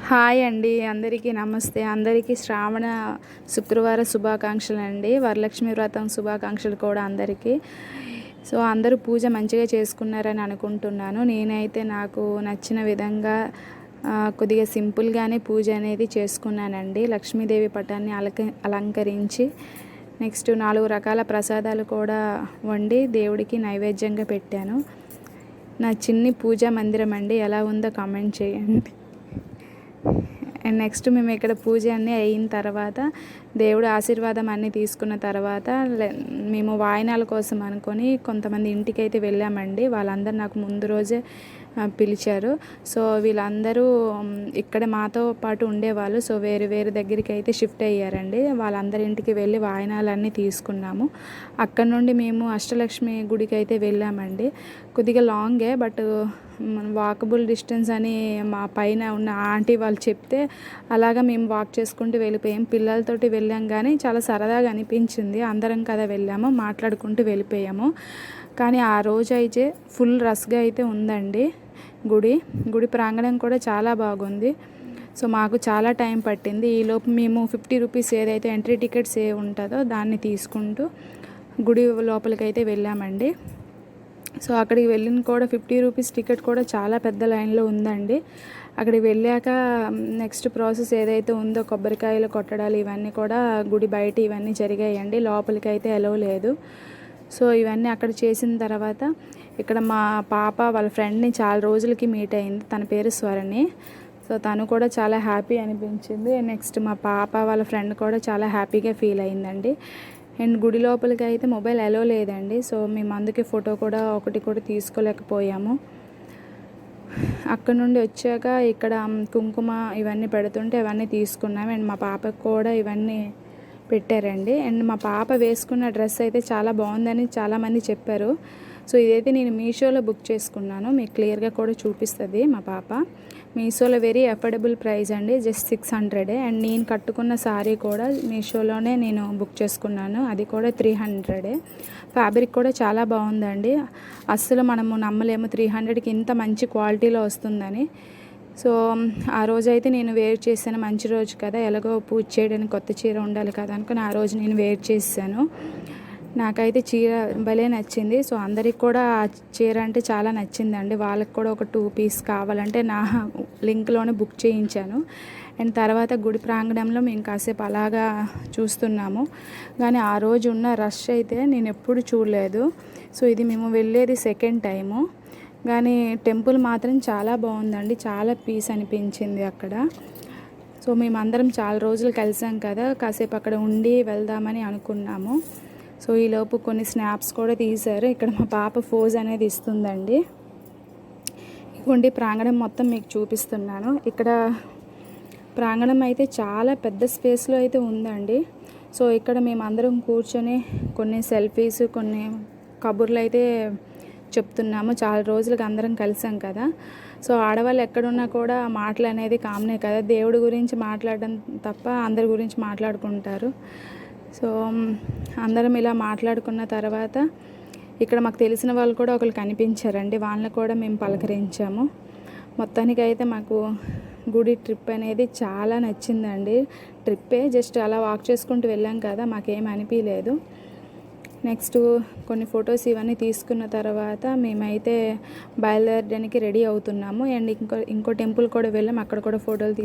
Hi అండి, అందరికీ నమస్తే. అందరికీ శ్రావణ శుక్రవార శుభాకాంక్షలు అండి. వరలక్ష్మి వ్రతం శుభాకాంక్షలు కూడా అందరికీ. సో అందరూ పూజ మంచిగా చేసుకున్నారని అనుకుంటున్నాను. నేనైతే నాకు నచ్చిన విధంగా కొద్దిగా సింపుల్గానే పూజ అనేది చేసుకున్నానండి. లక్ష్మీదేవి పటాన్ని అలంకరించి నెక్స్ట్ 4 రకాల ప్రసాదాలు కూడా వండి దేవుడికి నైవేద్యంగా పెట్టాను. నా చిన్ని పూజా మందిరం అండి, ఎలా ఉందో కామెంట్ చేయండి. అండ్ నెక్స్ట్ మేము ఇక్కడ పూజ అన్నీ అయిన తర్వాత దేవుడు ఆశీర్వాదం అన్నీ తీసుకున్న తర్వాత మేము వాయినాల కోసం అనుకొని కొంతమంది ఇంటికి అయితే వెళ్ళామండి. వాళ్ళందరూ నాకు ముందు రోజే పిలిచారు. సో వీళ్ళందరూ ఇక్కడ మాతో పాటు ఉండేవాళ్ళు. సో వేరు వేరు దగ్గరికి అయితే షిఫ్ట్ అయ్యారండి. వాళ్ళందరి ఇంటికి వెళ్ళి వాయినాలన్నీ తీసుకున్నాము. అక్కడ నుండి మేము అష్టలక్ష్మి గుడికి అయితే వెళ్ళామండి. కొద్దిగా లాంగే, బట్ వాకబుల్ డిస్టెన్స్ అని మా పైన ఉన్న ఆంటీ వాళ్ళు చెప్తే అలాగా మేము వాక్ చేసుకుంటూ వెళ్ళిపోయాం. పిల్లలతోటి వెళ్ళాం కానీ చాలా సరదాగా అనిపించింది. అందరం కదా వెళ్ళాము, మాట్లాడుకుంటూ వెళ్ళిపోయాము. కానీ ఆ రోజు అయితే ఫుల్ రష్గా అయితే ఉందండి. గుడి ప్రాంగణం కూడా చాలా బాగుంది. సో మాకు చాలా టైం పట్టింది. ఈలోపు మేము 50 రూపీస్ ఏదైతే ఎంట్రీ టికెట్స్ ఏ ఉంటుందో దాన్ని తీసుకుంటూ గుడి లోపలికైతే వెళ్ళామండి. సో అక్కడికి వెళ్ళిన కూడా 50 రూపీస్ టికెట్ కూడా చాలా పెద్ద లైన్లో ఉందండి. అక్కడికి వెళ్ళాక నెక్స్ట్ ప్రాసెస్ ఏదైతే ఉందో కొబ్బరికాయలు కొట్టడాలు ఇవన్నీ కూడా గుడి బయట ఇవన్నీ జరిగాయండి. లోపలికి అయితే ఎలో లేదు. సో ఇవన్నీ అక్కడ చేసిన తర్వాత ఇక్కడ మా పాప వాళ్ళ ఫ్రెండ్ని చాలా రోజులకి మీట్ అయింది. తన పేరు స్వరణి. సో తను కూడా చాలా హ్యాపీ అనిపించింది. నెక్స్ట్ మా పాప వాళ్ళ ఫ్రెండ్ కూడా చాలా హ్యాపీగా ఫీల్ అయిందండి. అండ్ గుడి లోపలికి అయితే మొబైల్ అలో లేదండి. సో మేము అందుకే ఫోటో కూడా ఒకటి కూడా తీసుకోలేకపోయాము. అక్కడ నుండి వచ్చాక ఇక్కడ కుంకుమ ఇవన్నీ పెడుతుంటే అవన్నీ తీసుకున్నాము. అండ్ మా పాపకు కూడా ఇవన్నీ పెట్టారండి. అండ్ మా పాప వేసుకున్న డ్రెస్ అయితే చాలా బాగుందని చాలామంది చెప్పారు. సో ఇదైతే నేను మీషోలో బుక్ చేసుకున్నాను. మీకు క్లియర్గా కూడా చూపిస్తుంది. మా పాప మీషోలో వెరీ అఫోర్డబుల్ ప్రైస్ అండి, జస్ట్ 600. అండ్ నేను కట్టుకున్న శారీ కూడా మీషోలోనే నేను బుక్ చేసుకున్నాను. అది కూడా 300. ఫ్యాబ్రిక్ కూడా చాలా బాగుందండి. అస్సలు మనము నమ్మలేము 300కి ఇంత మంచి క్వాలిటీలో వస్తుందని. సో ఆ రోజైతే నేను వేర్ చేశాను. మంచి రోజు కదా, ఎలాగో పూజ చేయడానికి కొత్త చీర ఉండాలి కదా అనుకుని ఆ రోజు నేను వేర్ చేశాను. నాకైతే చీర భలే నచ్చింది. సో అందరికి కూడా ఆ చీర అంటే చాలా నచ్చిందండి. వాళ్ళకి కూడా ఒక 2 పీస్ కావాలంటే నా లింక్లోనే బుక్ చేయించాను. అండ్ తర్వాత గుడి ప్రాంగణంలో మేము కాసేపు అలాగా చూస్తున్నాము. కానీ ఆ రోజు ఉన్న రష్ అయితే నేను ఎప్పుడు చూడలేదు. సో ఇది మేము వెళ్ళేది సెకండ్ టైము. కానీ టెంపుల్ మాత్రం చాలా బాగుందండి. చాలా పీస్ అనిపించింది అక్కడ. సో మేమందరం చాలా రోజులు కలిసాం కదా, కాసేపు అక్కడ ఉండి వెళ్దామని అనుకున్నాము. సో ఈలోపు కొన్ని స్నాప్స్ కూడా తీశారు. ఇక్కడ మా పాప ఫోజ్ అనేది ఇస్తుందండి. ఇవ్వండి ప్రాంగణం మొత్తం మీకు చూపిస్తున్నాను. ఇక్కడ ప్రాంగణం అయితే చాలా పెద్ద స్పేస్లో అయితే ఉందండి. సో ఇక్కడ మేము అందరం కూర్చొని కొన్ని సెల్ఫీస్ కొన్ని కబుర్లు అయితే చెప్తున్నాము. చాలా రోజులకు అందరం కలిసాం కదా. సో ఆడవాళ్ళు ఎక్కడున్నా కూడా మాటలు అనేది కామనే కదా, దేవుడి గురించి మాట్లాడడం తప్ప అందరి గురించి మాట్లాడుకుంటారు. సో అందరం ఇలా మాట్లాడుకున్న తర్వాత ఇక్కడ మాకు తెలిసిన వాళ్ళు కూడా ఒకరు కనిపించారండి. వాళ్ళని కూడా మేము పలకరించాము. మొత్తానికి అయితే మాకు గుడి ట్రిప్ అనేది చాలా నచ్చిందండి. ట్రిప్పే జస్ట్ అలా వాక్ చేసుకుంటూ వెళ్ళాం కదా, మాకేం అనిపించలేదు. నెక్స్ట్ కొన్ని ఫొటోస్ ఇవన్నీ తీసుకున్న తర్వాత మేమైతే బయలుదేరడానికి రెడీ అవుతున్నాము. అండ్ ఇంకో టెంపుల్ కూడా వెళ్ళాం, అక్కడ కూడా ఫోటోలు